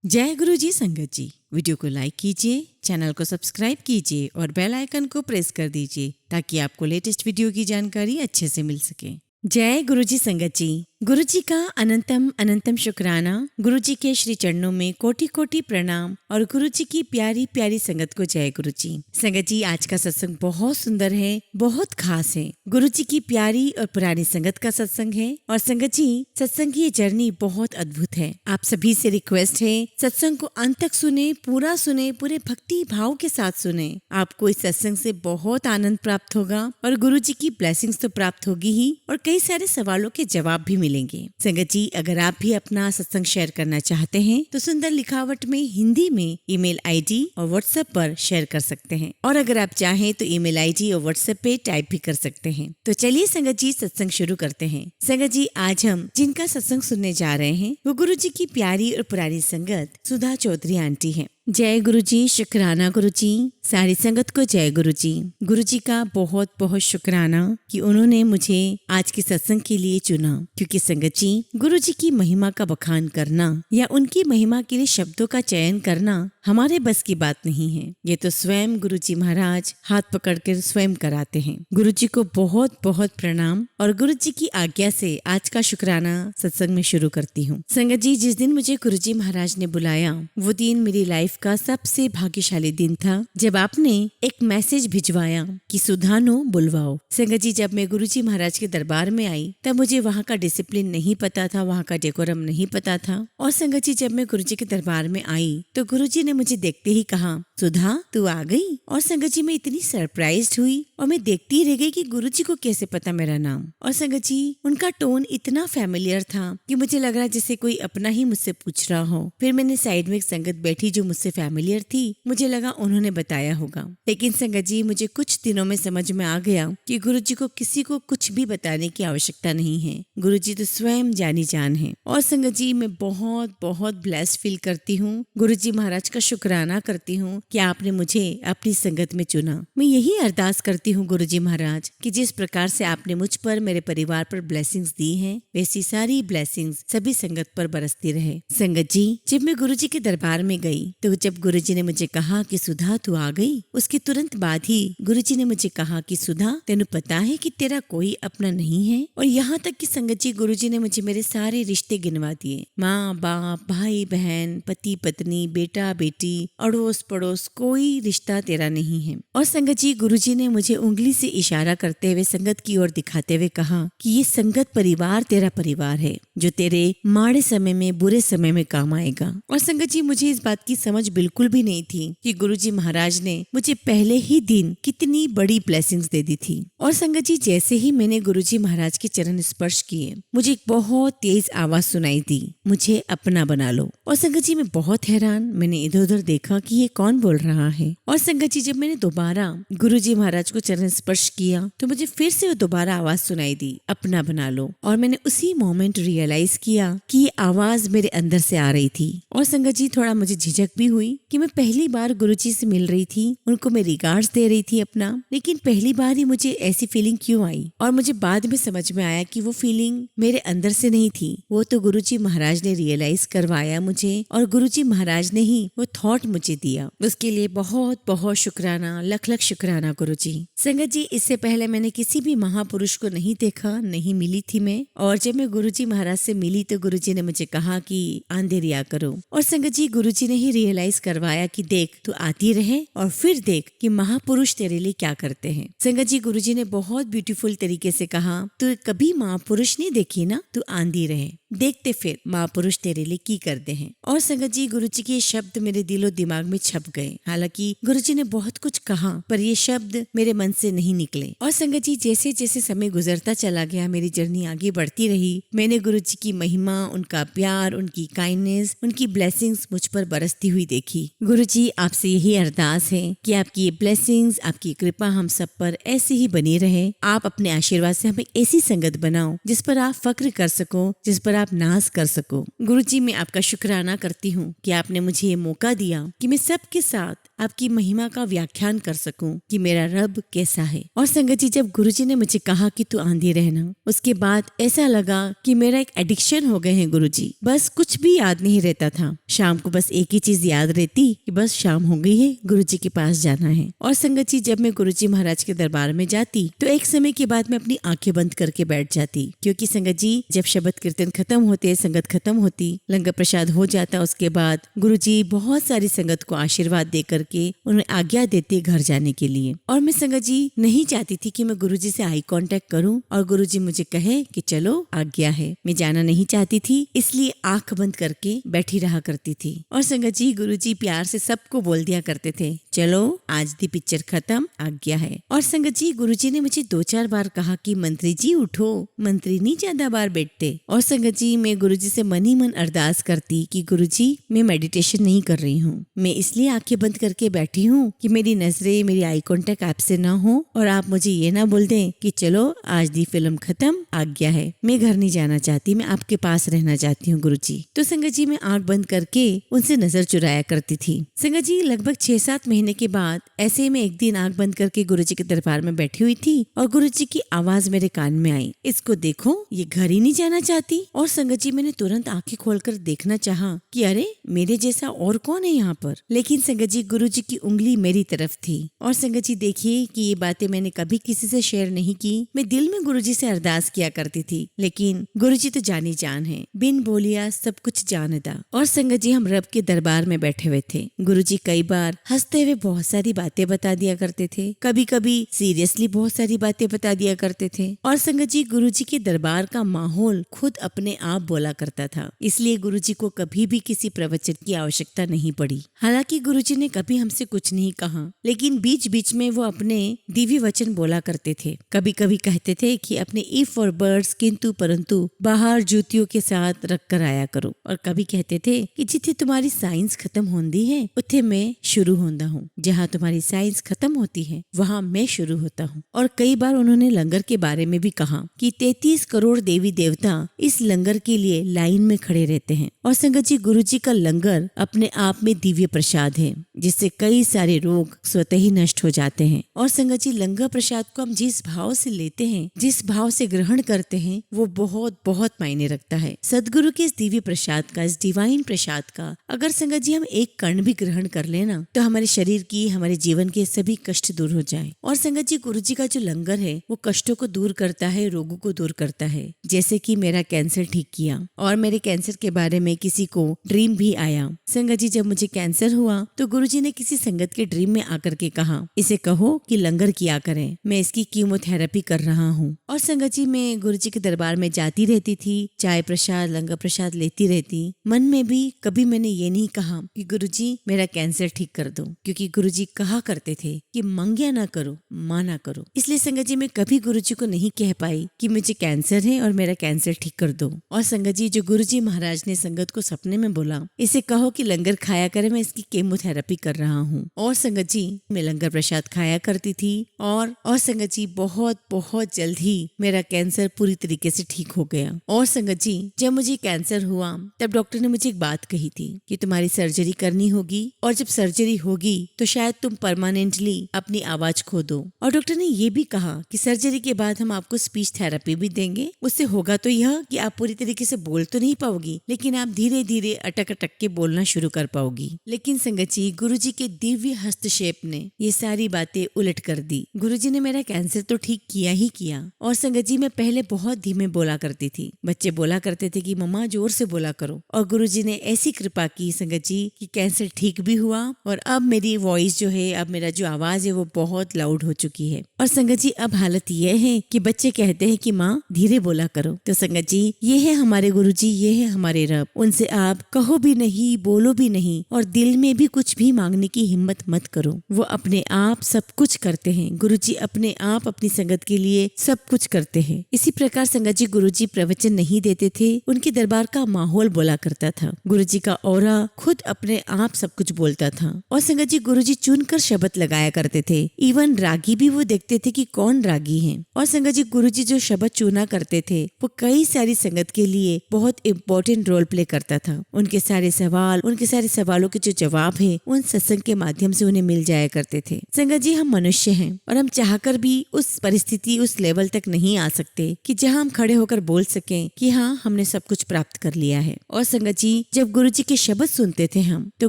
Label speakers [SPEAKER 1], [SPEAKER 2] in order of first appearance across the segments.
[SPEAKER 1] जय गुरु जी संगत जी। वीडियो को लाइक कीजिए, चैनल को सब्सक्राइब कीजिए और बेल आइकन को प्रेस कर दीजिए ताकि आपको लेटेस्ट वीडियो की जानकारी अच्छे से मिल सके। जय गुरु जी संगत जी। गुरु जी का अनंतम अनंतम शुक्राना। गुरु जी के श्री चरणों में कोटि कोटि प्रणाम और गुरु जी की प्यारी प्यारी संगत को जय गुरु जी। संगत जी, आज का सत्संग बहुत सुंदर है, बहुत खास है। गुरु जी की प्यारी और पुरानी संगत का सत्संग है और संगत जी, सत्संग की ये जर्नी बहुत अद्भुत है। आप सभी से रिक्वेस्ट है, सत्संग को अंत तक सुने, पूरा सुने, पूरे भक्ति भाव के साथ सुने। आपको इस सत्संग से बहुत आनंद प्राप्त होगा और गुरु जी की ब्लेसिंग्स तो प्राप्त होगी ही और कई सारे सवालों के जवाब भी मिलेंगे। संगत जी, अगर आप भी अपना सत्संग शेयर करना चाहते हैं तो सुंदर लिखावट में हिंदी में ईमेल आईडी और व्हाट्सएप पर शेयर कर सकते हैं, और अगर आप चाहें तो ईमेल आईडी और व्हाट्सएप पे टाइप भी कर सकते हैं। तो चलिए संगत जी, सत्संग शुरू करते हैं। संगत जी, आज हम जिनका सत्संग सुनने जा रहे हैं वो गुरु जी की प्यारी और पुरानी संगत सुधा चौधरी आंटी हैं। जय गुरु जी, शुक्राना गुरु जी। सारी संगत को जय गुरु जी। गुरु जी का बहुत बहुत शुक्राना कि उन्होंने मुझे आज के सत्संग के लिए चुना, क्योंकि संगत जी, गुरु जी की महिमा का बखान करना या उनकी महिमा के लिए शब्दों का चयन करना हमारे बस की बात नहीं है। ये तो स्वयं गुरु जी महाराज हाथ पकड़ कर स्वयं कराते हैं। गुरु जी को बहुत बहुत प्रणाम और गुरु जी की आज्ञा से आज का शुक्राना सत्संग में शुरू करती हूँ। संगत जी, जिस दिन मुझे गुरु जी महाराज ने बुलाया वो दिन मेरी लाइफ का सबसे भाग्यशाली दिन था, जब आपने एक मैसेज भिजवाया कि सुधानो बुलवाओ। संगत जी, जब मैं गुरुजी महाराज के दरबार में आई तब मुझे वहाँ का डिसिप्लिन नहीं पता था, वहाँ का डेकोरम नहीं पता था। और संगत जी, जब मैं गुरुजी के दरबार में आई तो गुरुजी ने मुझे देखते ही कहा, सुधा तू आ गई। और संगत जी, मैं इतनी सरप्राइज्ड हुई और मैं देखती रह गई कि गुरुजी को कैसे पता मेरा नाम। और संगत जी, उनका टोन इतना फैमिलियर था कि मुझे लग रहा जैसे कोई अपना ही मुझसे पूछ रहा हो। फिर मैंने साइड में एक संगत बैठी जो मुझसे फैमिलियर थी, मुझे लगा उन्होंने बताया होगा। लेकिन संगत जी, मुझे कुछ दिनों में समझ में आ गया कि गुरुजी को किसी को कुछ भी बताने की आवश्यकता नहीं है। गुरुजी तो स्वयं जानी जान है। और संगत जी, मैं बहुत बहुत ब्लेस्ड फील करती हूँ। गुरुजी महाराज का शुक्राना करती हूँ कि आपने मुझे अपनी संगत में चुना। मैं यही अरदास करती हूँ गुरुजी महाराज कि जिस प्रकार से आपने मुझ पर, मेरे परिवार पर ब्लेसिंग्स दी हैं, वैसी सारी ब्लेसिंग्स सभी संगत पर बरसती रहे। संगत जी, जब मैं गुरुजी के दरबार में गई तो जब गुरुजी ने मुझे कहा कि सुधा तू आ गई, उसके तुरंत बाद ही गुरुजी ने मुझे कहा कि सुधा, तेनु पता है कि तेरा कोई अपना नहीं है। और यहाँ तक कि संगत जी, गुरुजी ने मुझे मेरे सारे रिश्ते गिनवा दिए। माँ बाप, भाई बहन, पति पत्नी, बेटा बेटी, अड़ोस पड़ोस, कोई रिश्ता तेरा नहीं है। और संगत जी, गुरुजी ने मुझे उंगली से इशारा करते हुए संगत की ओर दिखाते हुए कहा कि ये संगत परिवार तेरा परिवार है, जो तेरे माड़े समय में, बुरे समय में काम आएगा। और संगत जी, मुझे इस बात की समझ बिल्कुल भी नहीं थी कि गुरुजी महाराज ने मुझे पहले ही दिन कितनी बड़ी ब्लेसिंग्स दे दी थी। और संगत जी, जैसे ही मैंने गुरुजी महाराज के चरण स्पर्श किए, मुझे एक बहुत तेज आवाज सुनाई दी, मुझे अपना बना लो। और संगत जी, मैं बहुत हैरान, मैंने इधर उधर देखा कि ये कौन बोल रहा है। और संगत जी, जब मैंने दोबारा गुरुजी महाराज को चरण स्पर्श किया तो मुझे फिर से वो दोबारा आवाज सुनाई दी, अपना बना लो। और मैंने उसी मोमेंट रियलाइज किया कि ये आवाज मेरे अंदर से आ रही थी। और संगत जी, थोड़ा मुझे झिझक भी हुई कि मैं पहली बार गुरुजी से मिल रही थी, उनको मैं रिगार्ड्स दे रही थी अपना, लेकिन पहली बार ही मुझे ऐसी फीलिंग क्यों आई। और मुझे बाद में समझ में आया कि वो फीलिंग मेरे अंदर से नहीं थी, वो तो गुरुजी महाराज ने रियलाइज करवाया मुझे और गुरुजी महाराज ने ही वो थॉट मुझे दिया। उसके लिए बहुत बहुत शुक्राना, लख लख शुक्राना गुरुजी। संगत जी, इससे पहले मैंने किसी भी महापुरुष को नहीं देखा, नहीं मिली थी मैं। और जब मैं गुरुजी महाराज से मिली तो गुरुजी ने मुझे कहा कि अंधेरिया करो। और संगत जी, गुरुजी ने ही रियलाइज करवाया कि देख, तू आती रहे और फिर देख कि महापुरुष तेरे लिए क्या करते हैं। संगत जी, गुरुजी ने बहुत ब्यूटीफुल तरीके से कहा, तू कभी महापुरुष नहीं देखी ना, तू आंधी रहे, देखते फिर महापुरुष तेरे लिए की करते हैं। और संगत जी, गुरुजी के शब्द मेरे दिलो दिमाग में छप गए। हालांकि गुरुजी ने बहुत कुछ कहा पर ये शब्द मेरे मन से नहीं निकले। और संगत जी, जैसे जैसे समय गुजरता चला गया, मेरी जर्नी आगे बढ़ती रही। मैंने गुरुजी की महिमा, उनका प्यार, उनकी काइंडनेस, उनकी ब्लेसिंग्स मुझ पर बरसती हुई देखी। गुरुजी, आपसे यही अरदास है कि आपकी ये ब्लेसिंग्स, आपकी कृपा हम सब पर ऐसे ही बनी रहे। आप अपने आशीर्वाद से हमें ऐसी संगत बनाओ जिस पर आप फक्र कर सको, जिस पर आप नाज कर सको। गुरुजी, मैं आपका शुक्राना करती हूँ कि आपने मुझे ये मौका दिया कि मैं सबके साथ आपकी महिमा का व्याख्यान कर सकूं कि मेरा रब कैसा है। और संगत जी, जब गुरुजी ने मुझे कहा कि तू आंधी रहना, उसके बाद ऐसा लगा कि मेरा एक एडिक्शन हो गए हैं गुरुजी। बस कुछ भी याद नहीं रहता था। शाम को बस एक ही चीज याद रहती कि बस शाम हो गई है, गुरुजी के पास जाना है। और संगत जी, जब मैं गुरुजी महाराज के दरबार में जाती तो एक समय के बाद मैं अपनी आंखें बंद करके बैठ जाती, क्योंकि संगत जी जब शब्द कीर्तन खत्म होते, संगत खत्म होती, लंगर प्रसाद हो जाता, उसके बाद गुरुजी बहुत सारी संगत को आशीर्वाद दे करके उन्हें आज्ञा देते घर जाने के लिए। और मैं संगत जी नहीं चाहती थी कि मैं गुरुजी से आई कांटेक्ट करूं और गुरुजी मुझे कहे कि चलो आज्ञा है। मैं जाना नहीं चाहती थी, इसलिए आंख बंद करके बैठी रहा करती थी। और संगत जी, गुरुजी प्यार से सबको बोल दिया करते थे, चलो आज दी पिक्चर खत्म, आज्ञा है। और संगत जी, गुरुजी ने मुझे 2-4 बार कहा कि मंत्री जी उठो, मंत्री नहीं ज्यादा बार बैठते। और संगत जी, मैं गुरुजी से मन ही मन अरदास करती कि गुरुजी मैं मेडिटेशन नहीं कर रही हूँ, मैं इसलिए आंखें बंद करके बैठी हूँ कि मेरी नजरें, मेरी आई कांटेक्ट आपसे ना हो और आप मुझे ये ना बोल दें कि चलो आज दी फिल्म खत्म, आज्ञा है। मैं घर नहीं जाना चाहती, मैं आपके पास रहना चाहती हूँ गुरुजी। तो संगत जी, मैं आंख बंद करके उनसे नजर चुराया करती थी। संगत जी, लगभग 6-7 महीने के बाद ऐसे में एक दिन आंख बंद करके गुरुजी के दरबार में बैठी हुई थी और गुरुजी की आवाज मेरे कान में आई, इसको देखो, ये घर ही नहीं जाना चाहती। और संगत जी, मैंने तुरंत आंखें खोलकर देखना चाहा कि अरे मेरे जैसा और कौन है यहाँ पर। लेकिन संगत जी, गुरुजी की उंगली मेरी तरफ थी। और संगत जी देखिए कि ये बातें मैंने कभी किसी से शेयर नहीं की। मैं दिल में गुरुजी से अरदास किया करती थी, लेकिन गुरुजी तो जानी जान है, बिन बोलिया सब कुछ जानता। और संगत जी, हम रब के दरबार में बैठे हुए थे। गुरुजी कई बार हंसते हुए बहुत सारी बातें बता दिया करते थे, कभी कभी सीरियसली बहुत सारी बातें बता दिया करते थे। और संगत जी, गुरुजी के दरबार का माहौल खुद अपने आप बोला करता था, इसलिए गुरुजी को कभी भी किसी प्रवचन की आवश्यकता नहीं पड़ी। हालांकि गुरुजी ने कभी हमसे कुछ नहीं कहा, लेकिन बीच बीच में वो अपने दिव्य वचन बोला करते थे। कभी कभी कहते थे कि अपने इफ और बर्ड्स किंतु परंतु बाहर जूतियों के साथ रख कर आया करो। और कभी कहते थे कि जिथे तुम्हारी साइंस खत्म होती है उथे मैं शुरू होता हूँ, जहाँ तुम्हारी साइंस खत्म होती है वहाँ मैं शुरू होता हूँ। और कई बार उन्होंने लंगर के बारे में भी कहा कि 33 करोड़ देवी देवता इस लंगर के लिए लाइन में खड़े रहते हैं। और संगत जी, गुरुजी का लंगर अपने आप में दिव्य प्रसाद है, जिससे कई सारे रोग स्वतः ही नष्ट हो जाते हैं। और संगत जी, लंगर प्रसाद को हम जिस भाव से लेते हैं, जिस भाव से ग्रहण करते हैं, वो बहुत बहुत मायने रखता है। सदगुरु के इस दिव्य प्रसाद का, इस डिवाइन प्रसाद का अगर संगत जी हम एक कण भी ग्रहण कर लेना तो हमारे शरीर की, हमारे जीवन के सभी कष्ट दूर हो जाए। और संगत जी, गुरुजी का जो लंगर है वो कष्टों को दूर करता है, रोगों को दूर करता है। जैसे कि मेरा कैंसर ठीक किया और मेरे कैंसर के बारे में किसी को ड्रीम भी आया। संगत जी, जब मुझे कैंसर हुआ तो गुरुजी ने किसी संगत के ड्रीम में आकर के कहा, इसे कहो कि लंगर किया करें, मैं इसकी कीमोथेरेपी कर रहा हूँ। और संगत जी, मैं गुरुजी के दरबार में जाती रहती थी, चाय प्रसाद, लंगर प्रसाद लेती रहती। मन में भी कभी मैंने ये नहीं कहा कि गुरुजी मेरा कैंसर ठीक कर दो, क्योंकि गुरुजी कहा करते थे कि मांग्या ना करो, माना करो। इसलिए संगत जी, मैं कभी गुरुजी को नहीं कह पाई कि मुझे कैंसर है और मेरा कैंसर ठीक कर दो। और संगत जी, जो गुरुजी महाराज ने संगत को सपने में बोला, इसे कहो कि लंगर खाया करे, मैं इसकी केमोथेरेपी कर रहा हूँ। और संगत जी, मैं लंगर प्रसाद खाया करती थी और संगत जी, बहुत बहुत जल्द ही मेरा कैंसर पूरी तरीके से ठीक हो गया। और संगत जी, जब मुझे कैंसर हुआ तब डॉक्टर ने मुझे एक बात कही थी कि तुम्हारी सर्जरी करनी होगी और जब सर्जरी होगी तो शायद तुम परमानेंटली अपनी आवाज खो दो। और डॉक्टर ने ये भी कहा कि सर्जरी के बाद हम आपको स्पीच थेरेपी भी देंगे। उससे होगा तो यह कि आप पूरी तरीके से बोल तो नहीं पाओगी, लेकिन आप धीरे धीरे अटक अटक के बोलना शुरू कर पाओगी। लेकिन संगत जी, गुरुजी के दिव्य हस्तक्षेप ने ये सारी बातें उलट कर दी। गुरुजी ने मेरा कैंसर तो ठीक किया ही किया। और संगत जी, मैं पहले बहुत धीमे बोला करती थी। बच्चे बोला करते थे कि मम्मा जोर से बोला करो, और गुरुजी ने ऐसी कृपा की संगत जी कि कैंसर ठीक भी हुआ और अब मेरी वॉइस जो है, अब मेरा जो आवाज है वो बहुत लाउड हो चुकी है। और संगत जी, अब हालत ये है कि बच्चे कहते हैं कि माँ धीरे बोला करो। तो संगत जी, ये है हमारे गुरुजी, ये है हमारे रब। उनसे आप कहो भी नहीं, बोलो भी नहीं और दिल में भी कुछ भी मांगने की हिम्मत मत करो। वो अपने आप सब कुछ करते हैं। गुरुजी अपने आप अपनी संगत के लिए सब कुछ करते हैं। इसी प्रकार संगत जी, गुरुजी प्रवचन नहीं देते थे, उनके दरबार का माहौल बोला करता था। गुरुजी का ऑरा खुद अपने आप सब कुछ बोलता था। और संगत जी, गुरुजी चुनकर शब्द लगाया करते थे। इवन रागी भी वो देखते थे कि कौन रागी है। और संगत जी, गुरुजी जो शब्द चुना करते थे वो कई सारी संगत के लिए बहुत इम्पोर्टेंट रोल प्ले करता था। उनके सारे सवाल, उनके सारे सवालों के जो जवाब है, उन सत्संग के माध्यम से उन्हें मिल जाया करते थे। संगत जी, हम मनुष्य हैं और हम चाहकर भी उस परिस्थिति, उस लेवल तक नहीं आ सकते कि जहाँ हम खड़े होकर बोल सकें कि हाँ, हमने सब कुछ प्राप्त कर लिया है। और संगत जी, जब गुरु जी के शब्द सुनते थे हम, तो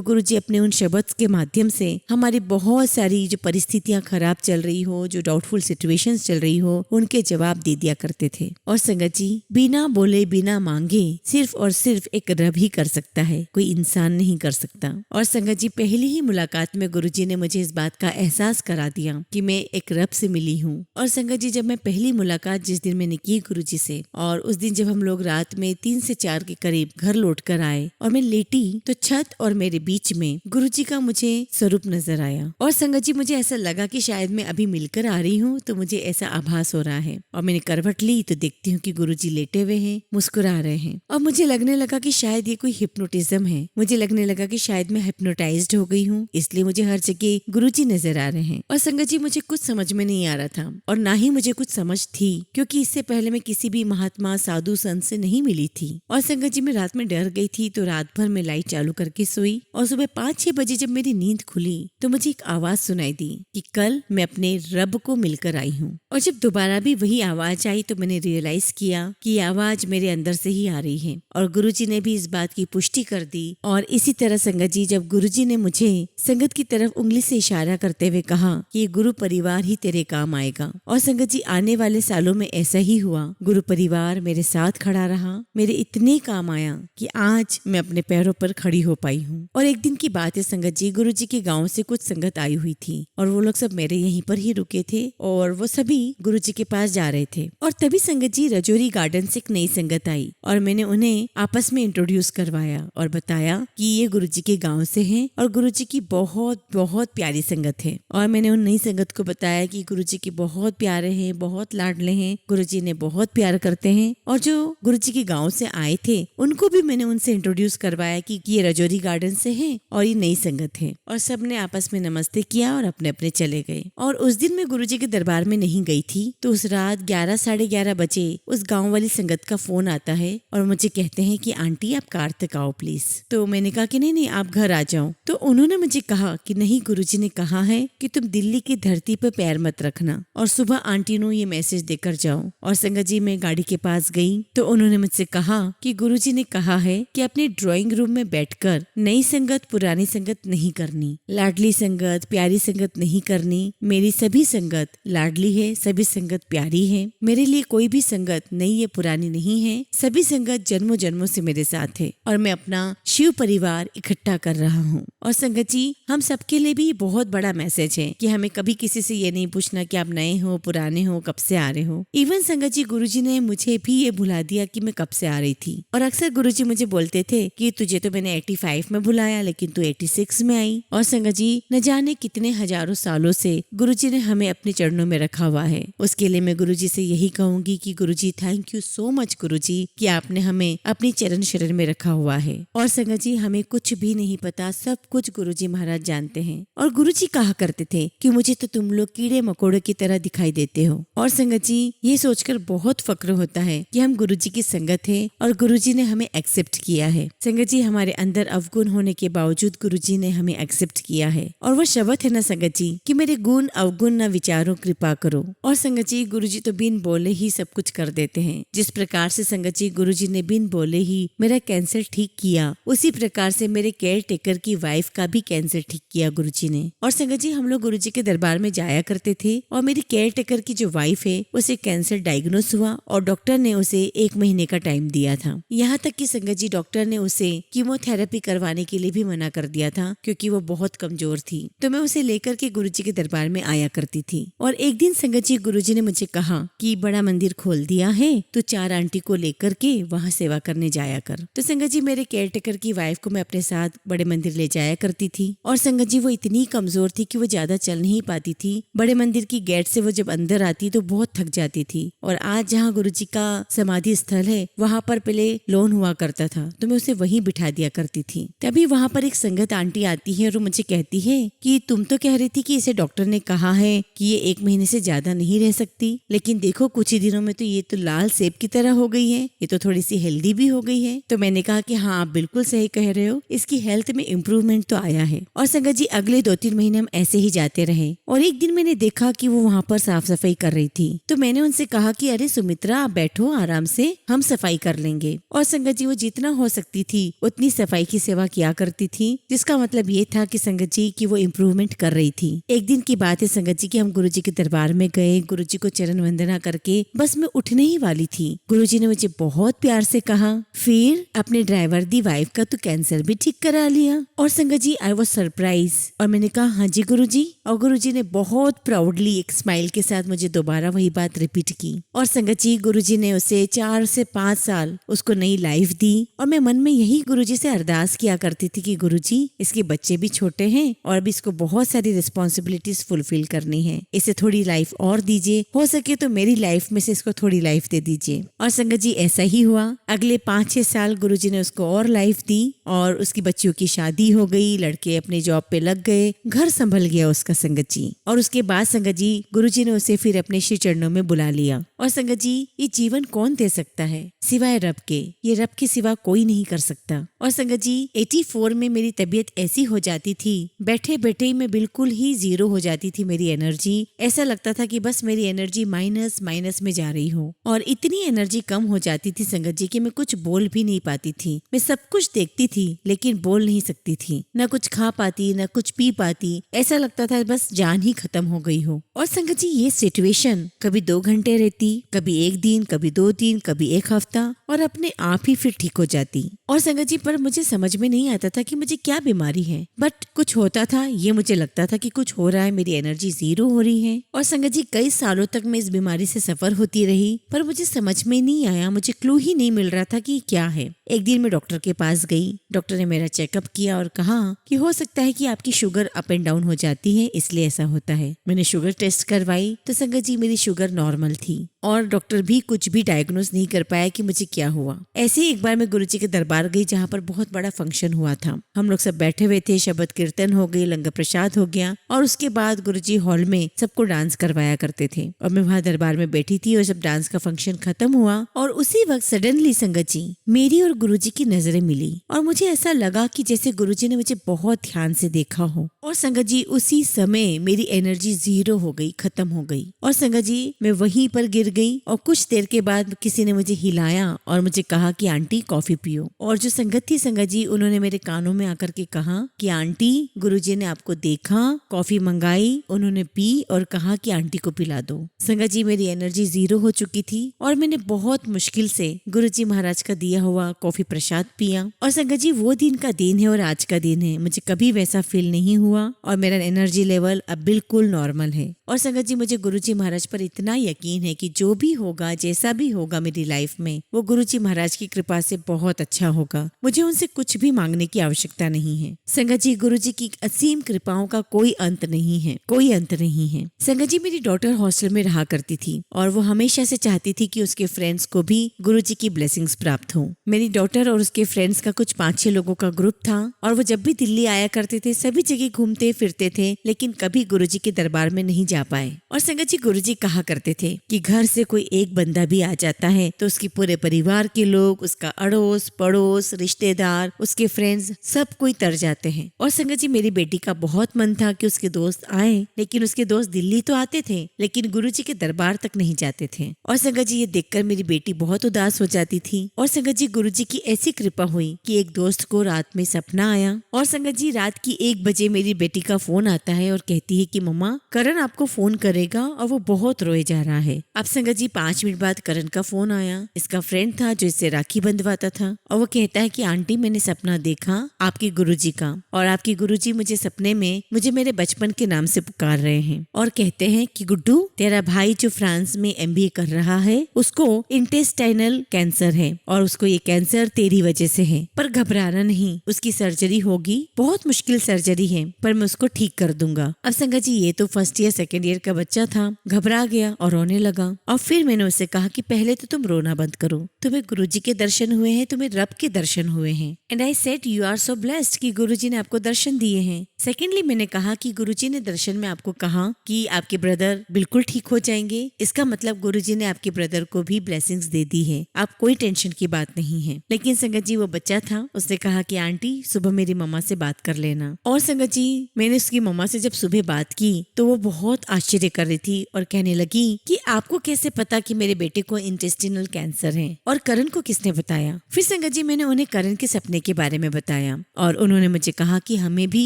[SPEAKER 1] गुरु जी अपने उन शब्द के माध्यम से हमारी बहुत सारी जो परिस्थितियां खराब चल रही हो, जो डाउटफुल सिचुएशंस चल रही हो, उनके जवाब दे दिया करते थे। और संगत जी, बिना बोले बिना मांगे सिर्फ और सिर्फ एक रब ही कर सकता है, कोई इंसान नहीं कर सकता। और संगत जी, पहली ही मुलाकात में गुरुजी ने मुझे इस बात का एहसास करा दिया कि मैं एक रब से मिली हूँ। और संगत जी, जब मैं पहली मुलाकात जिस दिन मैंने की गुरुजी से, और उस दिन जब हम लोग रात में 3 से 4 के करीब घर लौट कर आए और मैं लेटी, तो छत और मेरे बीच में गुरुजी का मुझे स्वरूप नजर आया। और संगत जी, मुझे ऐसा लगा कि शायद मैं अभी मिलकर आ रही हूँ, तो मुझे ऐसा आभास हो रहा है। और मैंने करवट ली तो देखती हूँ कि गुरुजी लेटे हुए हैं, मुस्कुरा रहे हैं। और मुझे लगने लगा कि शायद ये कोई हिप्नोटिज्म है। मुझे लगने लगा कि शायद मैं हिप्नोटाइज्ड हो गई हूँ, इसलिए मुझे हर जगह गुरुजी नजर आ रहे हैं। और संगत जी, मुझे कुछ समझ में नहीं आ रहा था और ना ही मुझे कुछ समझ थी, क्योंकि इससे पहले मैं किसी भी महात्मा, साधु, संत से नहीं मिली थी। और संगत जी, मैं रात में डर गई थी, तो रात भर में लाइट चालू करके सोई। और सुबह 5-6 बजे जब मेरी नींद खुली तो मुझे एक आवाज सुनाई दी कि कल मैं अपने रब को मिलकर आई हूँ। और जब दोबारा भी वही आवाज आई तो मैंने रियलाइज किया कि ये आवाज मेरे अंदर से ही आ रही है। और गुरुजी ने भी इस बात की पुष्टि कर दी। और इसी तरह संगत जी, जब गुरुजी ने मुझे संगत की तरफ उंगली से इशारा करते हुए कहा कि ये गुरु परिवार ही तेरे काम आएगा। और संगत जी, आने वाले सालों में ऐसा ही हुआ। गुरु परिवार मेरे साथ खड़ा रहा, मेरे इतने काम आया कि आज मैं अपने पैरों पर खड़ी हो पाई हूँ। और एक दिन की बात है संगत जी, गुरुजी के गांव से कुछ संगत आई हुई थी और वो लोग सब मेरे यहीं पर ही रुके थे और वो सभी गुरुजी के पास जा रहे थे। और तभी संगत जी, रजौरी गार्डन से एक नई संगत आई और मैंने उन्हें आपस में इंट्रोड्यूस करवाया और बताया कि ये गुरुजी के गांव से हैं और गुरुजी की बहुत बहुत प्यारी संगत है। और मैंने उन नई संगत को बताया कि गुरुजी के बहुत प्यारे हैं, बहुत लाडले हैं, गुरुजी ने बहुत प्यार करते हैं। और जो गुरुजी के गांव से आए थे उनको भी मैंने उनसे इंट्रोड्यूस करवाया कि ये रजौरी गार्डन से हैं और ये नई संगत है। और सबने आपस में नमस्ते किया और अपने अपने चले गए। और उस दिन मैं गुरुजी के दरबार में नहीं गई थी, तो उस रात 11 साढ़े 11 बजे उस गांव वाली संगत का फोन आता है और मुझे कहते हैं कि आंटी आप कार तक आओ प्लीज। तो मैंने कहा कि नहीं आप घर आ जाओ। तो उन्होंने मुझे कहा कि नहीं, गुरुजी ने कहा है कि तुम दिल्ली की धरती पर पैर मत रखना और सुबह आंटी को ये मैसेज देकर जाओ। और संगत जी, मैं गाड़ी के पास गई तो उन्होंने मुझसे कहा कि गुरुजी ने कहा है कि अपने ड्राइंग रूम में बैठकर नई संगत पुरानी संगत नहीं करनी, लाडली संगत प्यारी संगत नहीं करनी। मेरी सभी संगत लाडली है, सभी संगत प्यारी है। मेरे लिए कोई भी संगत नई या पुरानी नहीं है, सभी संगत जन्मों जन्मों से मेरे साथ है और मैं अपना शिव परिवार इकट्ठा कर रहा हूँ। और संगत जी, हम सबके लिए भी बहुत बड़ा मैसेज है कि हमें कभी किसी से ये नहीं पूछना कि आप नए हो, पुराने हो, कब से आ रहे हो। इवन संगत जी, गुरुजी ने मुझे भी ये भुला दिया कि मैं कब से आ रही थी। और अक्सर गुरुजी मुझे बोलते थे कि तुझे तो मैंने 85 में बुलाया लेकिन तू 86 में आई। और संगत जी, न जाने कितने हजारों सालों से गुरुजी ने हमें अपने चरणों में रखा हुआ है। उसके लिए मैं गुरुजी से यही कहूंगी कि गुरुजी, थैंक यू सो मच गुरुजी कि आपने हमें अपनी चरण शरण में रखा हुआ है। और संगत जी, हमें कुछ भी नहीं पता, सब कुछ गुरुजी महाराज जानते हैं। और गुरुजी कहा करते थे कि मुझे तो तुम लोग कीड़े मकोड़े की तरह दिखाई देते हो। और संगत जी, ये सोचकर बहुत फक्र होता है कि हम गुरुजी की संगत है और गुरुजी ने हमें एक्सेप्ट किया है। संगत जी, हमारे अंदर अवगुण होने के बावजूद गुरुजी ने हमें एक्सेप्ट किया है। और वो शब्द है ना संगत जी कि मेरे गुण अवगुण न विचारो कृपा करो। और संगत जी, गुरुजी तो बिन बोले ही सब कुछ कर देते हैं। जिस प्रकार से संगत जी गुरुजी ने बिन बोले ही मेरा कैंसर ठीक किया, उसी प्रकार से मेरे केयर टेकर की वाइफ का भी कैंसर ठीक किया गुरुजी ने। और संगत जी, हम लोग गुरुजी के दरबार में जाया करते थे और मेरी केयर टेकर की जो वाइफ है उसे कैंसर डायग्नोस हुआ और डॉक्टर ने उसे 1 महीने का टाइम दिया था। यहाँ तक कि संगत जी, डॉक्टर ने उसे कीमोथेरेपी करवाने के लिए भी मना कर दिया था क्योंकि वो बहुत कमजोर थी। तो मैं उसे लेकर के गुरुजी के दरबार में आया करती थी। और एक दिन संगत जी, गुरुजी ने मुझे कहा कि बड़ा मंदिर खोल दिया है, तो 4 आंटी को लेकर के वहाँ सेवा करने जाया कर। तो संगत जी, मेरे केयर टेकर की वाइफ को मैं अपने साथ बड़े मंदिर ले जाया करती थी। और संगत जी, वो इतनी कमजोर थी कि वो ज्यादा चल नहीं पाती थी। बड़े मंदिर की गेट से वो जब अंदर आती तो बहुत थक जाती थी। और आज जहाँ गुरुजी का समाधि स्थल है वहाँ पर पहले लोन हुआ करता था, तो मैं उसे वहीं बिठा दिया करती थी। तभी वहाँ पर एक संगत आंटी आती है और वो मुझे कहती है कि तुम तो कह रही थी कि इसे डॉक्टर ने कहा है कि ये 1 महीने से ज्यादा नहीं रह सकती, लेकिन देखो कुछ ही दिनों में तो ये तो लाल सेब की तरह हो गई है, ये तो थोड़ी सी हेल्दी भी हो गई है। तो मैंने कहा कि हाँ, आप बिल्कुल सही कह रहे हो, इसकी हेल्थ में इम्प्रूवमेंट तो आ आया है। और संगत जी अगले 2-3 महीने हम ऐसे ही जाते रहे और एक दिन मैंने देखा कि वो वहाँ पर साफ सफाई कर रही थी। तो मैंने उनसे कहा कि अरे सुमित्रा आप बैठो आराम से, हम सफाई कर लेंगे। और संगत जी वो जितना हो सकती थी उतनी सफाई की सेवा किया करती थी, जिसका मतलब ये था कि संगत जी कि वो इम्प्रूवमेंट कर रही थी। एक दिन की बात है संगत जी कि हम गुरुजी के दरबार में गए, गुरुजी को चरण वंदना करके बस मैं उठने ही वाली थी, गुरुजी ने मुझे बहुत प्यार से कहा, फिर अपने ड्राइवर दी वाइफ का तो कैंसर भी ठीक करा लिया। और संगत जी आई वाज सरप्राइज और मैंने कहा हाँ जी गुरुजी। और गुरुजी ने बहुत प्राउडली एक स्माइल के साथ मुझे दोबारा वही बात रिपीट की। और संगत जी गुरुजी ने उसे 4 से 5 साल उसको नई लाइफ दी। और मैं मन में यही गुरुजी से अरदास किया करती थी कि गुरुजी इसके बच्चे भी छोटे हैं और अभी इसको बहुत सारी रिस्पॉन्सिबिलिटीज फुलफिल करनी है, इसे थोड़ी लाइफ और दीजिए, हो सके तो मेरी लाइफ में से इसको थोड़ी लाइफ दे दीजिए। और संगत जी ऐसा ही हुआ। अगले 5-6 साल गुरुजी ने उसको और लाइफ दी और उसकी बच्चियों की शादी हो गई, लड़के अपने जॉब पे लग गए, घर संभल गया उसका संगत जी। और उसके बाद संगत जी गुरुजी ने उसे फिर अपने श्री चरणों में बुला लिया। और संगत जी ये जीवन कौन दे सकता है सिवाय रब के, ये रब के सिवा कोई नहीं कर सकता। और संगत जी 84 में मेरी तबीयत ऐसी हो जाती थी, बैठे बैठे ही मैं बिल्कुल ही जीरो हो जाती थी मेरी एनर्जी। ऐसा लगता था कि बस मेरी एनर्जी माइनस माइनस में जा रही हो और इतनी एनर्जी कम हो जाती थी संगत जी कि मैं कुछ बोल भी नहीं पाती थी। मैं सब कुछ देखती थी लेकिन बोल नहीं सकती थी, न कुछ खा पाती न कुछ पी पाती। ऐसा लगता था बस जान ही खत्म हो गई हो। और संगत जी ये सिचुएशन कभी 2 घंटे रहती, कभी 1 दिन, कभी 2 दिन, कभी 1 हफ्ता और अपने आप ही फिर ठीक हो जाती। और संगत जी पर मुझे समझ में नहीं आता था कि मुझे क्या बीमारी है, बट कुछ होता था, ये मुझे लगता था कि कुछ हो रहा है, मेरी एनर्जी जीरो हो रही है। और संगत जी कई सालों तक मैं इस बीमारी से सफर होती रही पर मुझे समझ में नहीं आया, मुझे क्लू ही नहीं मिल रहा था कि क्या है। एक दिन मैं डॉक्टर के पास गई, डॉक्टर ने मेरा चेकअप किया और कहा कि हो सकता है कि आपकी शुगर अप एंड डाउन हो जाती है, इसलिए ऐसा होता है। मैंने शुगर टेस्ट करवाई तो संगत जी मेरी शुगर नॉर्मल थी और डॉक्टर भी कुछ भी डायग्नोज नहीं कर पाया कि मुझे क्या हुआ। ऐसे ही एक बार मैं गुरुजी के दरबार गई जहाँ पर बहुत बड़ा फंक्शन हुआ था। हम लोग सब बैठे हुए थे, शब्द कीर्तन हो गई, लंगर प्रसाद हो गया और उसके बाद गुरुजी हॉल में सबको डांस करवाया करते थे और मैं वहाँ दरबार में बैठी थी और जब डांस का फंक्शन खत्म हुआ और उसी वक्त सडनली संगत जी मेरी और गुरुजी की नजरें मिली और मुझे ऐसा लगा कि जैसे गुरुजी ने मुझे बहुत ध्यान से देखा हो। और संगत जी उसी समय मेरी एनर्जी जीरो हो गई, खत्म हो गई। और संगत जी मैं वहीं पर गिर गई और कुछ देर के बाद किसी ने मुझे हिलाया और मुझे कहा कि आंटी कॉफी पियो। और जो संगत थी संगत जी उन्होंने मेरे कानों में आकर के कहा कि आंटी गुरुजी ने आपको देखा, कॉफी मंगाई, उन्होंने पी और कहा कि आंटी को पिला दो। संगत जी मेरी एनर्जी जीरो हो चुकी थी और मैंने बहुत मुश्किल से गुरुजी महाराज का दिया हुआ कॉफी प्रसाद पिया। और संगत जी वो दिन का दिन है और आज का दिन है, मुझे कभी वैसा फील नहीं हुआ और मेरा एनर्जी लेवल अब बिल्कुल नॉर्मल है। और संगत जी मुझे गुरुजी महाराज पर इतना यकीन है कि जो भी होगा, जैसा भी होगा मेरी लाइफ में, वो गुरुजी महाराज की कृपा से बहुत अच्छा होगा। मुझे उनसे कुछ भी मांगने की आवश्यकता नहीं है। संगत जी गुरुजी की असीम कृपाओं का कोई अंत नहीं है, कोई अंत नहीं है। संगत जी मेरी डॉटर हॉस्टल में रहा करती थी और वो हमेशा से चाहती थी कि उसके फ्रेंड्स को भी गुरुजी की ब्लेसिंग्स प्राप्त हो। मेरी डॉटर और उसके फ्रेंड्स का कुछ 5-6 लोगों का ग्रुप था और वो जब भी दिल्ली आया करते थे सभी जगह घूमते फिरते थे लेकिन कभी गुरुजी के दरबार में नहीं जा पाए। और संगत जी गुरुजी कहा करते थे कि घर से कोई एक बंदा भी आ जाता है तो उसके पूरे परिवार के लोग, उसका अड़ोस पड़ोस, रिश्तेदार, उसके फ्रेंड्स सब कोई तर जाते हैं। और संगत जी मेरी बेटी का बहुत मन था कि उसके दोस्त आए लेकिन उसके दोस्त दिल्ली तो आते थे लेकिन गुरुजी के दरबार तक नहीं जाते थे। और संगत जी ये देखकर मेरी बेटी बहुत उदास हो जाती थी। और संगत जी गुरुजी की ऐसी कृपा हुई कि एक दोस्त को रात में सपना आया और संगत जी रात की 1 बजे मेरी बेटी का फोन आता है और कहती है कि मम्मा करण आपको फोन करेगा और वो बहुत रोए जा रहा है। अब संगत जी 5 मिनट बाद करण का फोन आया, इसका फ्रेंड था जो इससे राखी बंधवाता था और वो कहता है कि आंटी मैंने सपना देखा आपकी गुरुजी का और आपकी गुरुजी मुझे सपने में मुझे मेरे बचपन के नाम से पुकार रहे हैं और कहते हैं कि गुड्डू तेरा भाई जो फ्रांस में MBA कर रहा है उसको इंटेस्टाइनल कैंसर है और उसको ये कैंसर तेरी वजह से है, पर घबराना नहीं, उसकी सर्जरी होगी, बहुत मुश्किल सर्जरी है पर मैं उसको ठीक कर दूंगा। अब संगत जी ये तो फर्स्ट ईयर सेकेंड ईयर का बच्चा था, घबरा गया और रोने लगा और फिर मैंने उससे कहा कि पहले तो तुम रोना बंद करो, तुम्हें गुरुजी के दर्शन हुए हैं, तुम्हें रब के दर्शन हुए हैं। And I said you are so blessed कि गुरुजी ने आपको दर्शन दिए हैं। सेकेंडली मैंने कहा कि गुरुजी ने दर्शन में आपको कहा कि आपके ब्रदर बिल्कुल ठीक हो जाएंगे, इसका मतलब गुरुजी ने आपके ब्रदर को भी ब्लेसिंग्स दे दी है, आप कोई टेंशन की बात नहीं है। लेकिन संगत जी वो बच्चा था, उसने कहा कि आंटी सुबह मेरी मम्मा से बात कर लेना। और संगत जी मैंने उसकी मम्मा से जब सुबह बात की तो वो बहुत आश्चर्य कर रही थी और कहने लगी कि आपको कैसे पता कि मेरे बेटे को इंटेस्टिनल कैंसर है, और करण को किसने बताया। फिर संगत जी मैंने उन्हें करण के सपने के बारे में बताया और उन्होंने मुझे कहा कि हमें भी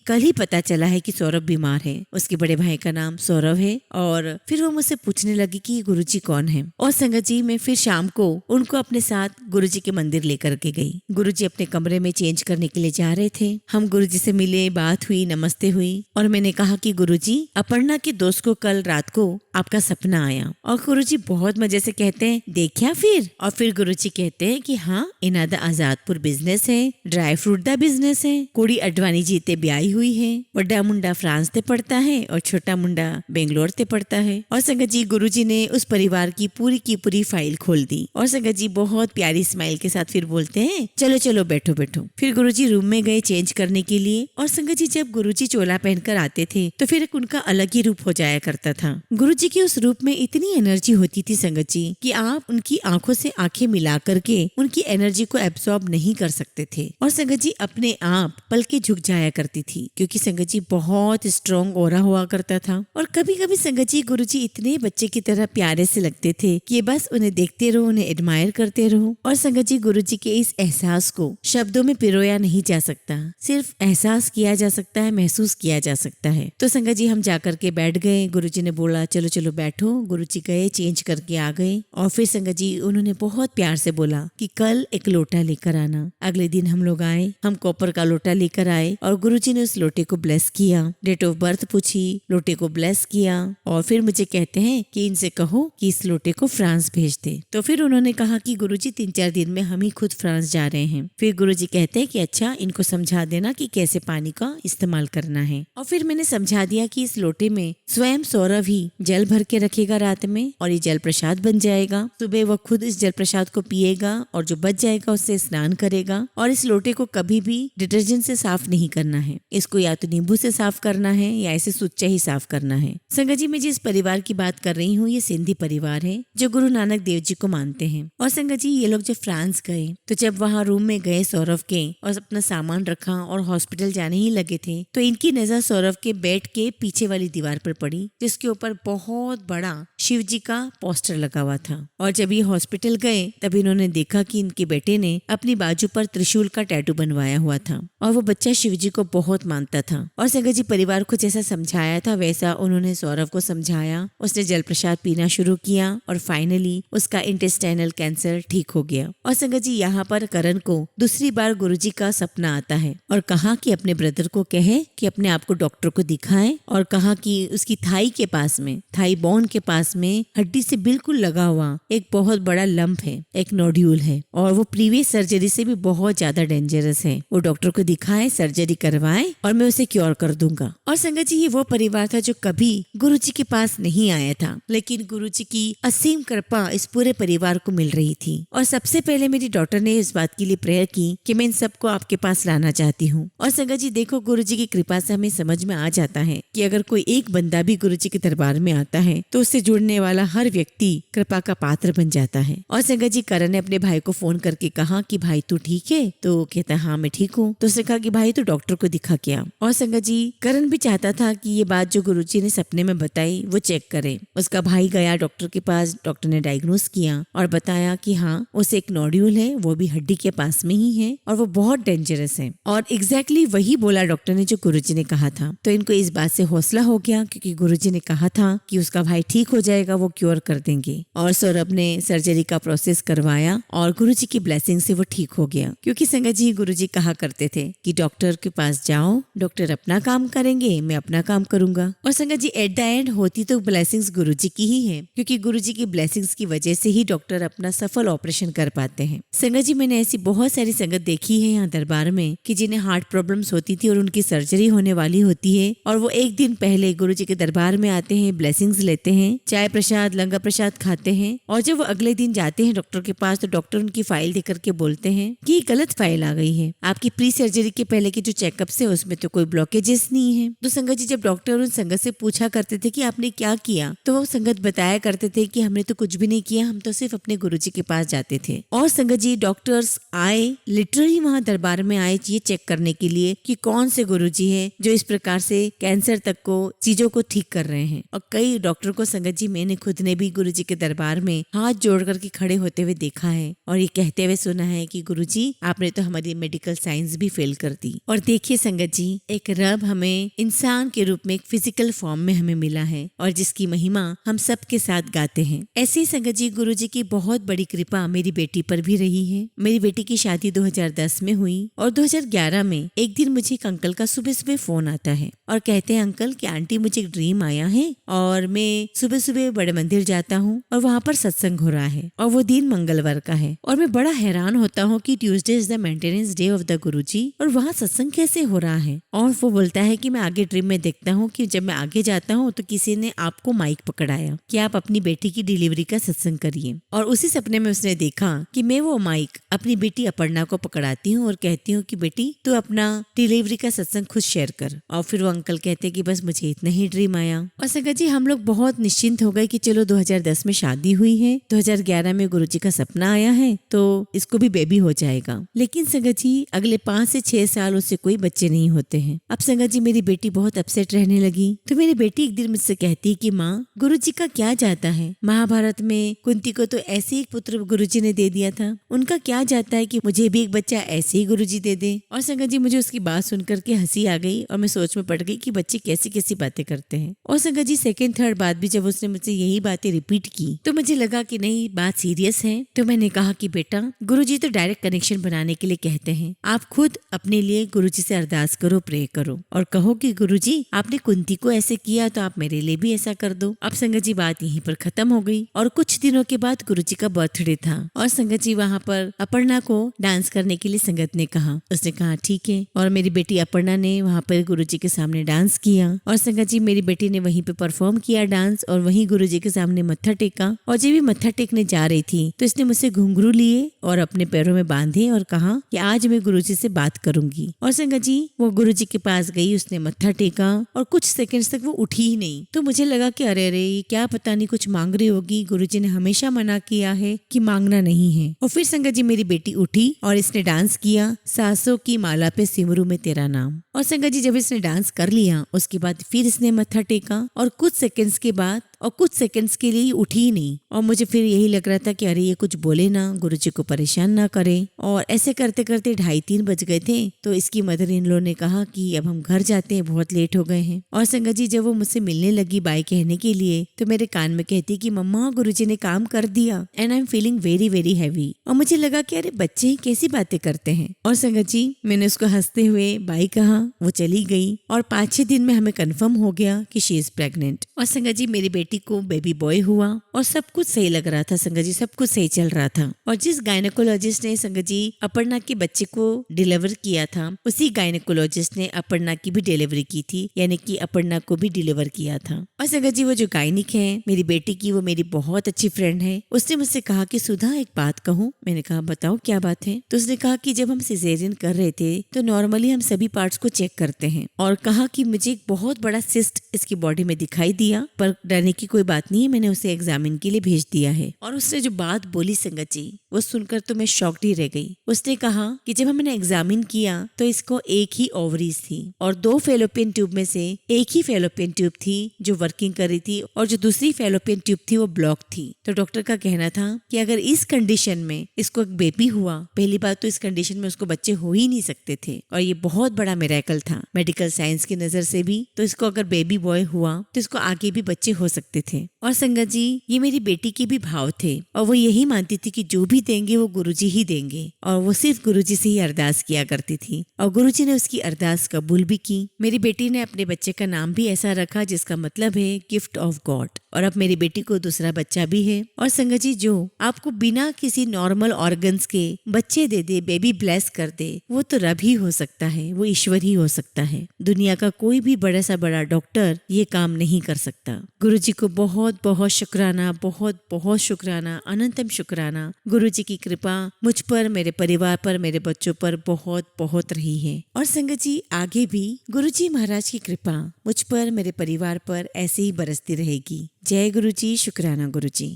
[SPEAKER 1] कल ही पता चला है कि सौरभ बीमार है, उसके बड़े भाई का नाम सौरभ है। और फिर वो मुझसे पूछने लगी कि गुरुजी कौन है। और संगत जी मैं फिर शाम को उनको अपने साथ गुरुजी के मंदिर लेकर के गई। गुरुजी अपने कमरे में चेंज करने के लिए जा रहे थे। हम गुरुजी से मिले, बात हुई, नमस्ते हुई और मैंने कहा कि गुरुजी अपर्णा के दोस्त को कल रात को आपका सपना आया। और गुरुजी बहुत मजे से कहते हैं देखा फिर। और फिर गुरुजी कहते हैं कि हाँ इन्हां दा आजादपुर बिजनेस है, ड्राई फ्रूट दा बिजनेस है, कुड़ी अडवाणी जी ते ब्याही हुई है, बड़ा मुंडा फ्रांस ते पढ़ता है और छोटा मुंडा बेंगलोर ते पढ़ता है। और संगत जी गुरुजी ने उस परिवार की पूरी फाइल खोल दी। और संगत जी बहुत प्यारी स्माइल के साथ फिर बोलते हैं चलो चलो बैठो बैठो। फिर गुरुजी रूम में गए चेंज करने के लिए। और संगत जी जब गुरुजी चोला पहनकर आते थे तो फिर एक उनका अलग ही रूप हो जाया करता था। गुरुजी के उस रूप में इतनी एनर्जी होती थी संगत जी कि आप उनकी आंखों से आंखें मिला करके उनकी एनर्जी को एब्सॉर्ब नहीं कर सकते थे। और संगत जी अपने आप पलके झुक जाया करती थी क्योंकि संगत जी बहुत स्ट्रॉन्ग ओरा हुआ करता था। और कभी कभी संगत जी गुरुजी इतने बच्चे की तरह प्यारे से लगते थे कि बस उन्हें देखते रहो, उन्हें एडमायर करते रहो। और संगत जी गुरुजी के इस एहसास को शब्दों में पिरोया नहीं जा सकता, सिर्फ एहसास किया जा सकता है, महसूस किया जा सकता है। तो संगत जी हम जाकर के बैठ गए। गुरुजी ने बोला चलो चलो बैठो। गुरुजी गए, चेंज करके आ गए। और फिर संगत जी उन्होंने बहुत प्यार से बोला कि कल एक लोटा लेकर आना। अगले दिन हम लोग आए, हम कॉपर का लोटा लेकर आए और गुरुजी ने उस लोटे को ब्लेस किया, डेट ऑफ बर्थ पूछी, लोटे को ब्लेस किया। और फिर मुझे कहते हैं कि इनसे कहो कि इस लोटे को फ्रांस भेज दे। तो फिर उन्होंने कहा कि गुरुजी 3-4 दिन में हम ही खुद फ्रांस जा रहे हैं। फिर गुरुजी कहते हैं कि अच्छा इनको समझा देना कि कैसे पानी का इस्तेमाल करना है। और फिर मैंने समझा दिया कि इस लोटे में स्वयं सौरभ ही जल भर के रखेगा रात में और ये जल प्रसाद बन जाएगा। सुबह वो खुद इस जल प्रसाद को पिएगा और जो बच जाएगा उससे स्नान करेगा। और इस लोटे को कभी भी डिटर्जेंट से साफ नहीं करना है, इसको या तो नींबू से साफ करना है या ऐसे सुच्चा ही साफ करना है। संगत जी मैं जिस परिवार की बात कर रही हूँ ये सिंधी परिवार है जो गुरु नानक देव जी को मानते हैं। और संगत जी ये लोग जब फ्रांस गए तो जब वहाँ रूम में गए सौरभ के और अपना सामान रखा और हॉस्पिटल जाने ही लगे थे तो इनकी नजर सौरभ के बेड के पीछे वाली दीवार पर पड़ी जिसके ऊपर बहुत बड़ा शिव जी का पोस्टर लगा हुआ था। और जब ये हॉस्पिटल गए तब इन्होंने देखा कि इनके बेटे ने अपनी बाजू पर त्रिशूल का टैटू बनवाया हुआ था और वो बच्चा शिव जी को बहुत मानता था। और संगत जी परिवार को जैसा समझाया था वैसा उन्होंने सौरभ को समझाया। उसने जल प्रसाद पीना शुरू किया और फाइनली उसका इंटेस्टाइनल कैंसर ठीक हो गया। और संगत जी यहाँ पर करण को दूसरी बार गुरुजी का सपना आता है और कहा कि अपने ब्रदर को कहे कि अपने आप को डॉक्टर को दिखाए और कहा कि उसकी थाई के पास में, थाई बोन के पास में हड्डी से बिल्कुल लगा हुआ एक बहुत बड़ा लंप है, एक नोड्यूल है और वो प्रीवियस सर्जरी से भी बहुत ज्यादा डेंजरस है। वो डॉक्टर को दिखाए, सर्जरी करवाए और मैं उसे क्योर कर दूंगा। और संगत जी ये वो परिवार था जो कभी गुरुजी के पास नहीं आया था, लेकिन गुरुजी की असीम कृपा इस पूरे परिवार को मिल रही थी। और सबसे पहले मेरी डॉटर ने इस बात के लिए प्रेयर की कि मैं इन सबको आपके पास लाना चाहती हूँ। और संगत जी देखो गुरुजी की कृपा से हमें समझ में आ जाता है कि अगर कोई एक बंदा भी गुरुजी के दरबार में आता है तो उससे जुड़ने वाला हर व्यक्ति कृपा का पात्र बन जाता है। और संगत जी करण ने अपने भाई को फोन करके कहा कि भाई तू ठीक है? तो कहता हाँ मैं ठीक हूँ। तो उसने कहा कि भाई तू डॉक्टर को दिखा के आ। और संगत जी करण भी चाहता था कि ये बात जो गुरुजी ने सपने में बताई वो चेक करे। उसका भाई गया डॉक्टर के पास, डॉक्टर ने डायग्नोस किया और बताया कि हाँ उसे एक नोड्यूल है, वो भी हड्डी के पास में ही है और वो बहुत डेंजरस है। और एग्जैक्टली वही बोला डॉक्टर ने जो गुरुजी ने कहा था। तो इनको इस बात से हौसला हो गया क्योंकि गुरुजी ने कहा था कि उसका भाई ठीक हो जाएगा, वो क्योर कर देंगे। और सौरभ ने सर्जरी का प्रोसेस करवाया और गुरुजी की ब्लेसिंग से वो ठीक हो गया। क्योंकि संगत जी गुरुजी कहा करते थे कि डॉक्टर के पास जाओ, डॉक्टर अपना काम करेंगे, मैं अपना काम करूंगा। और संगत जी एट द एंड होती तो ब्लेसिंग्स गुरुजी की ही है क्योंकि गुरुजी की ब्लेसिंग्स की वजह से ही डॉक्टर अपना सफल ऑपरेशन कर पाते हैं। संगत जी मैंने ऐसी बहुत सारी संगत देखी है यहाँ दरबार में कि जिन्हें हार्ट प्रॉब्लम्स होती थी और उनकी सर्जरी होने वाली होती है और वो एक दिन पहले गुरुजी के दरबार में आते हैं, ब्लेसिंग्स लेते हैं, चाय प्रसाद लंगर प्रसाद खाते हैं और जब वो अगले दिन जाते हैं डॉक्टर के पास तो डॉक्टर उनकी फाइल देख करके बोलते हैं कि ये गलत फाइल आ गई है, आपकी प्री सर्जरी के पहले के जो चेकअप्स है उसमें तो कोई ब्लॉकेजेस नहीं है। तो संगत जी जब डॉक्टर उन संगत से पूछा करते थे कि आपने क्या किया, तो वो संगत बताया करते थे कि हमने तो कुछ भी नहीं किया, हम तो सिर्फ अपने गुरुजी के पास जाते थे। और संगत जी डॉक्टर्स आए, लिटरली वहाँ दरबार में आए ये चेक करने के लिए कि कौन से गुरुजी है जो इस प्रकार से कैंसर तक को चीजों को ठीक कर रहे हैं। और कई डॉक्टर को संगत जी मैंने खुद ने भी गुरुजी के दरबार में हाथ जोड़ करके खड़े होते हुए देखा है और ये कहते हुए सुना है कि गुरुजी आपने तो हमारी मेडिकल साइंस भी फेल कर दी। और देखिए संगत जी, एक रब हमें इंसान के रूप में एक फिजिकल फॉर्म में हमें मिला है और जिसकी महिमा हम सबके साथ गाते हैं। ऐसे ही संगत जी गुरुजी की बहुत बड़ी कृपा मेरी बेटी पर भी रही है। मेरी बेटी की शादी 2010 में हुई और 2011 में एक दिन मुझे एक अंकल का सुबह सुबह फोन आता है और कहते हैं अंकल कि आंटी मुझे एक ड्रीम आया है और मैं सुबह सुबह बड़े मंदिर जाता हूँ और वहाँ पर सत्संग हो रहा है और वो दिन मंगलवार का है और मैं बड़ा हैरान होता हूँ कि Tuesday is the maintenance day of the Guruji और वहाँ सत्संग कैसे हो रहा है। और वो बोलता है कि मैं आगे ड्रीम में देखता हूँ कि जब मैं आगे जाता हूँ तो किसी ने आपको माइक पकड़ाया कि आप अपनी बेटी की डिलीवरी का सत्संग करिए। और उसी सपने में उसने देखा कि मैं वो माइक अपनी बेटी अपर्णा को पकड़ाती हूँ और कहती हूँ कि बेटी तू अपना डिलीवरी का सत्संग खुद शेयर कर। और फिर वो अंकल कहते हैं कि बस मुझे इतना ही ड्रीम आया। और संगत जी हम लोग बहुत निश्चिंत हो गए कि चलो 2010 में शादी हुई है, 2011 में गुरुजी का सपना आया है तो इसको भी बेबी हो जाएगा। लेकिन संगत जी अगले 5 से 6 साल उससे कोई बच्चे नहीं होते हैं। अब संगत जी मेरी बेटी बहुत अपसेट रहने लगी तो मेरी बेटी एक दिन मुझसे कहती कि माँ गुरुजी का क्या जाता है, महाभारत में कुंती को तो ऐसे ही पुत्र गुरुजी ने दे दिया था, उनका क्या जाता है कि मुझे भी एक बच्चा ऐसे ही गुरुजी दे दे। और संगत जी मुझे उसकी बात सुनकर के हंसी आ गई और मैं सोच में पड़ गई कि बच्चे कैसी कैसी बातें करते हैं। और संगत जी सेकंड थर्ड बात भी जब उसने मुझसे यही बातें रिपीट की तो मुझे लगा कि नहीं बात सीरियस है। तो मैंने कहा कि बेटा गुरुजी तो डायरेक्ट कनेक्शन बनाने के लिए कहते हैं, आप खुद अपने लिए गुरुजी से अरदास करो, प्रे करो और कहो कि गुरुजी आपने कुंती को ऐसे किया तो आप मेरे लिए भी ऐसा कर दो। अब संगत जी बात यहीं पर खत्म हो गई और कुछ दिनों के बाद गुरुजी का बर्थडे था और संगत जी वहाँ पर अपर्णा को डांस करने के लिए संगत ने कहा। उसने कहा ठीक है और मेरी बेटी अपर्णा ने वहाँ पर गुरुजी के सामने डांस किया और संगत जी मेरी बेटी ने वहीं पे परफॉर्म किया डांस और वहीं गुरुजी के सामने मत्था टेका। और जब भी मत्था टेकने जा रही थी तो इसने मुझसे घुंघरू लिए और अपने पैरों में बांधे और कहा कि आज मैं गुरुजी से बात करूंगी। और संगत जी वो गुरुजी के पास गई, उसने मत्था टेका और कुछ सेकंड्स तक वो उठी ही नहीं। तो मुझे लगा कि अरे अरे क्या पता नहीं कुछ मांग रही होगी, गुरुजी ने हमेशा मना किया है कि मांगना नहीं है। और फिर संगत जी मेरी बेटी उठी और इसने डांस किया, सासों की माला पे सिमरू में तेरा नाम। और संगत जी जब इसने डांस कर लिया उसके बाद फिर इसने मत्था टेका और कुछ सेकंड्स के बाद और कुछ सेकंड्स के लिए उठी ही नहीं। और मुझे फिर यही लग रहा था कि अरे ये कुछ बोले ना, गुरुजी को परेशान ना करे। और ऐसे करते करते 2:30-3 बज गए थे तो इसकी मदर इन लॉ ने कहा कि अब हम घर जाते हैं, बहुत लेट हो गए हैं। और संगत जी जब वो मुझसे मिलने लगी बाय कहने के लिए तो मेरे कान में कहती कि मम्मा गुरुजी ने काम कर दिया and I am feeling very very heavy. और मुझे लगा कि अरे बच्चे ही कैसी बातें करते हैं। और संगत जी मैंने उसको हंसते हुए बाय कहा, वो चली गई और 5-6 दिन में हमें कन्फर्म हो गया कि शी इज प्रेग्नेंट। और संगत जी मेरी बेटी को बेबी बॉय हुआ और सब कुछ सही लग रहा था संगत जी, सब कुछ सही चल रहा था। और जिस गायनेकोलॉजिस्ट ने संगत जी अपर्णा के बच्चे को डिलीवर किया था उसी गायनेकोलॉजिस्ट ने अपर्णा की भी डिलीवरी की थी, यानी कि अपर्णा को भी डिलीवर किया था। और संगत जी वो जो गायनिक है मेरी बेटी की, वो मेरी बहुत अच्छी फ्रेंड है। उसने मुझसे कहा कि सुधा एक बात कहूँ। मैंने कहा बताओ क्या बात है। तो उसने कहा कि जब हम सिजेरियन कर रहे थे तो नॉर्मली हम सभी पार्ट्स को चेक करते हैं और कहा कि मुझे एक बहुत बड़ा सिस्ट इसकी बॉडी में दिखाई दिया, पर डरने की कोई बात नहीं, मैंने उसे एग्जामिन के लिए भेज दिया है। और उसने जो बात बोली संगत जी वो सुनकर तो मैं शॉक्ड ही रह गई। उसने कहा कि जब हमने एग्जामिन किया तो इसको एक ही ओवरीज थी और 2 फेलोपियन ट्यूब में से एक ही फेलोपियन ट्यूब थी जो वर्किंग कर रही थी और जो दूसरी फेलोपियन ट्यूब थी वो ब्लॉक थी। तो डॉक्टर का कहना था कि अगर इस कंडीशन में इसको एक बेबी हुआ, पहली बात तो इस कंडीशन में उसको बच्चे हो ही नहीं सकते थे और ये बहुत बड़ा मिरेकल था मेडिकल साइंस की नजर से भी। तो इसको अगर बेबी बॉय हुआ तो इसको आगे भी बच्चे हो सकते थे। और संगत जी ये मेरी बेटी के भी भाव थे और वो यही मानती थी कि जो भी देंगे वो गुरुजी ही देंगे और वो सिर्फ गुरुजी से ही अरदास किया करती थी और गुरुजी ने उसकी अरदास कबूल भी की। मेरी बेटी ने अपने बच्चे का नाम भी ऐसा रखा जिसका मतलब है गिफ्ट ऑफ गॉड। और अब मेरी बेटी को दूसरा बच्चा भी है। और संगत जी जो आपको बिना किसी नॉर्मल ऑर्गन्स के बच्चे दे दे, बेबी ब्लेस कर दे, वो तो रब ही हो सकता है, वो ईश्वर ही हो सकता है। दुनिया का कोई भी बड़ा सा बड़ा डॉक्टर ये काम नहीं कर सकता। गुरुजी को बहुत बहुत शुक्राना, बहुत बहुत शुक्राना, अनंतम शुक्राना। गुरु जी की कृपा मुझ पर, मेरे परिवार पर, मेरे बच्चों पर बहुत बहुत रही है। और संगत जी, आगे भी गुरु जी महाराज की कृपा मुझ पर, मेरे परिवार पर ऐसे ही बरसती रहेगी। जय गुरु जी, शुक्राना गुरु जी।